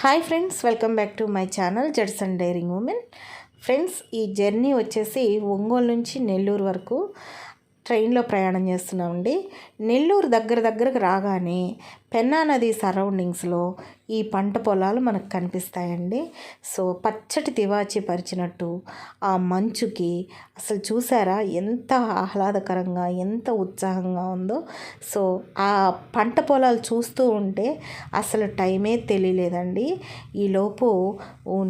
Hi friends, welcome back to my channel Judson daring women. Friends, ఈ journey వచ్చేసి ఒంగోలు నుంచి నెల్లూరు వరకు ట్రైన్లో ప్రయాణం చేస్తున్నామండి. నెల్లూరు దగ్గరకు రాగానే పెన్నా నది సరౌండింగ్స్లో ఈ పంట పొలాలు మనకు కనిపిస్తాయండి. సో పచ్చటి తివాచి పరిచినట్టు ఆ మంచుకి అసలు చూసారా ఎంత ఆహ్లాదకరంగా, ఎంత ఉత్సాహంగా ఉందో. సో ఆ పంట పొలాలు చూస్తూ ఉంటే అసలు టైమే తెలియలేదండి. ఈలోపు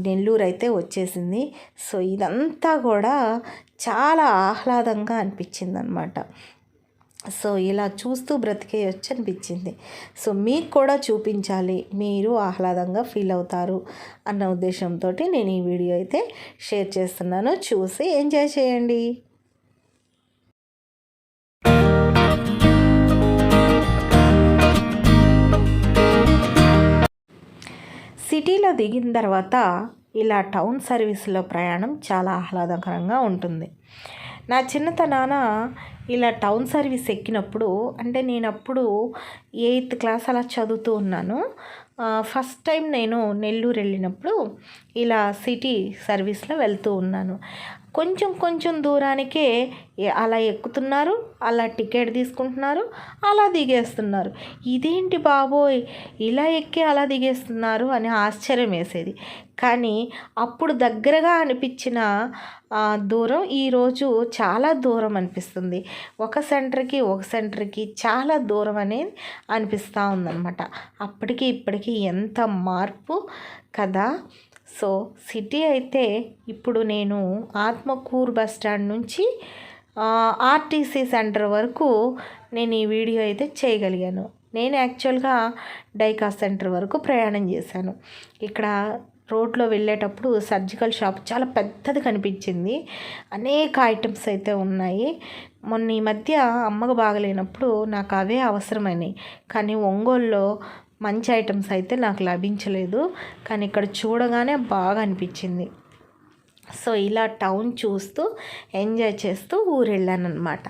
నెల్లూరు అయితే వచ్చేసింది. సో ఇదంతా కూడా చాలా ఆహ్లాదంగా అనిపించింది అనమాట. సో ఇలా చూస్తూ బ్రతికేయచ్చు అనిపించింది. సో మీకు కూడా చూపించాలి, మీరు ఆహ్లాదంగా ఫీల్ అవుతారు అన్న ఉద్దేశంతో నేను ఈ వీడియో అయితే షేర్ చేస్తున్నాను. చూసి ఎంజాయ్ చేయండి. సిటీలో దిగిన తర్వాత ఇలా టౌన్ సర్వీస్లో ప్రయాణం చాలా ఆహ్లాదకరంగా ఉంటుంది. నా చిన్నతనాన ఇలా టౌన్ సర్వీస్ ఎక్కినప్పుడు, అంటే నేను అప్పుడు 8th క్లాస్ అలా చదువుతూ ఉన్నాను. ఫస్ట్ టైం నేను నెల్లూరు వెళ్ళినప్పుడు ఇలా సిటీ సర్వీస్లో వెళ్తూ ఉన్నాను. కొంచెం దూరానికే అలా ఎక్కుతున్నారు, అలా టికెట్ తీసుకుంటున్నారు, అలా దిగేస్తున్నారు. ఇదేంటి బాబోయ్, ఇలా ఎక్కి అలా దిగేస్తున్నారు అని ఆశ్చర్యం వేసేది. కానీ అప్పుడు దగ్గరగా అనిపించిన దూరం ఈరోజు చాలా దూరం అనిపిస్తుంది. ఒక సెంటర్కి చాలా దూరం అనేది అనిపిస్తూ ఉందన్నమాట. అప్పటికి ఇప్పటికీ ఎంత మార్పు కదా. సో సిటీ అయితే ఇప్పుడు నేను ఆత్మకూరు బస్ స్టాండ్ నుంచి ఆర్టీసీ సెంటర్ వరకు నేను ఈ వీడియో అయితే చేయగలిగాను. నేను యాక్చువల్గా డైకా సెంటర్ వరకు ప్రయాణం చేశాను. ఇక్కడ రోడ్లో వెళ్ళేటప్పుడు సర్జికల్ షాప్ చాలా పెద్దది కనిపించింది. అనేక ఐటమ్స్ అయితే ఉన్నాయి. మొన్న ఈ మధ్య అమ్మకు బాగలేనప్పుడు నాకు అవే అవసరమైనాయి. కానీ ఒంగోలులో మంచి ఐటమ్స్ అయితే నాకు లభించలేదు. కానీ ఇక్కడ చూడగానే బాగా అనిపించింది. సో ఇలా టౌన్ చూస్తూ ఎంజాయ్ చేస్తూ ఊరు వెళ్ళాను అనమాట.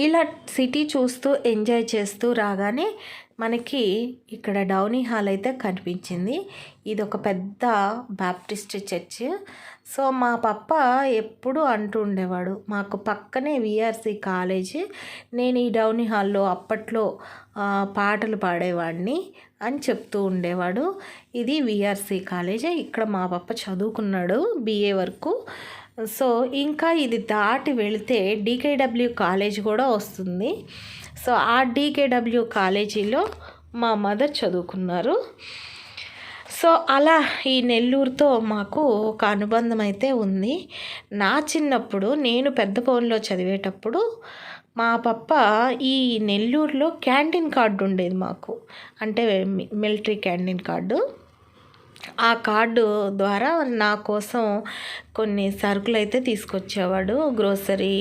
ఇలా సిటీ చూస్తూ ఎంజాయ్ చేస్తూ రాగానే మనకి ఇక్కడ డౌనీ హాల్ అయితే కనిపించింది. ఇది ఒక పెద్ద బాప్టిస్ట్ చర్చ్. సో మా పప్ప ఎప్పుడు అంటూ ఉండేవాడు, మాకు పక్కనే విఆర్సి కాలేజ్, నేను ఈ డౌనీ హాల్లో అప్పట్లో పాటలు పాడేవాడిని అని చెప్తూ ఉండేవాడు. ఇది విఆర్సి కాలేజ్. ఇక్కడ మా పప్ప చదువుకున్నాడు BA వరకు. సో ఇంకా ఇది దాటి వెళితే DKW కాలేజ్ కూడా వస్తుంది. సో ఆ DKW కాలేజీలో మా మదర్ చదువుకున్నారు. సో అలా ఈ నెల్లూరుతో మాకు ఒక అనుబంధం అయితే ఉంది. నా చిన్నప్పుడు నేను పెద్దపల్లిలో చదివేటప్పుడు మా పప్ప ఈ నెల్లూరులో క్యాంటీన్ కార్డు ఉండేది మాకు, అంటే మిలిటరీ క్యాంటీన్ కార్డు. ఆ కార్డు ద్వారా నా కోసం కొన్ని సరుకులు అయితే తీసుకొచ్చేవాడు. గ్రోసరీ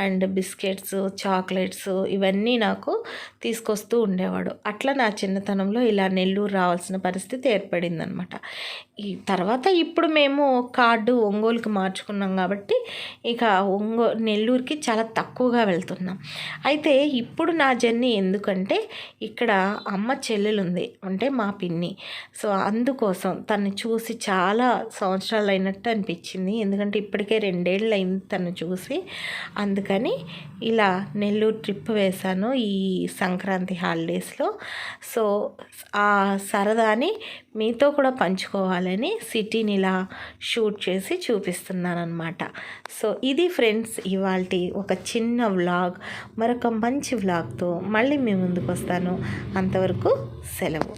అండ్ బిస్కెట్స్, చాక్లెట్స్ ఇవన్నీ నాకు తీసుకొస్తూ ఉండేవాడు. అట్లా నా చిన్నతనంలో ఇలా నెల్లూరు రావాల్సిన పరిస్థితి ఏర్పడిందనమాట. ఈ తర్వాత ఇప్పుడు మేము కార్డు ఒంగోలుకి మార్చుకున్నాం కాబట్టి ఇక నెల్లూరుకి చాలా తక్కువగా వెళ్తున్నాం. అయితే ఇప్పుడు నా జర్నీ ఎందుకంటే ఇక్కడ అమ్మ చెల్లెలు ఉంది, అంటే మా పిన్ని. సో అందుకోసం తన్ని చూసి చాలా సంవత్సరాలు అయినట్టు అనిపించింది. ఎందుకంటే ఇప్పటికే 2 ఏళ్ళు అయింది తను చూసి. అందుకని ఇలా నెల్లూరు ట్రిప్ వేశాను ఈ సంక్రాంతి హాలిడేస్లో. సో ఆ సరదాని మీతో కూడా పంచుకోవాలని సిటీని ఇలా షూట్ చేసి చూపిస్తున్నాను అనమాట. సో ఇది ఫ్రెండ్స్ ఇవాల్టి ఒక చిన్న వ్లాగ్. మరొక మంచి వ్లాగ్తో మళ్ళీ మీ ముందుకు వస్తాను. అంతవరకు సెలవు.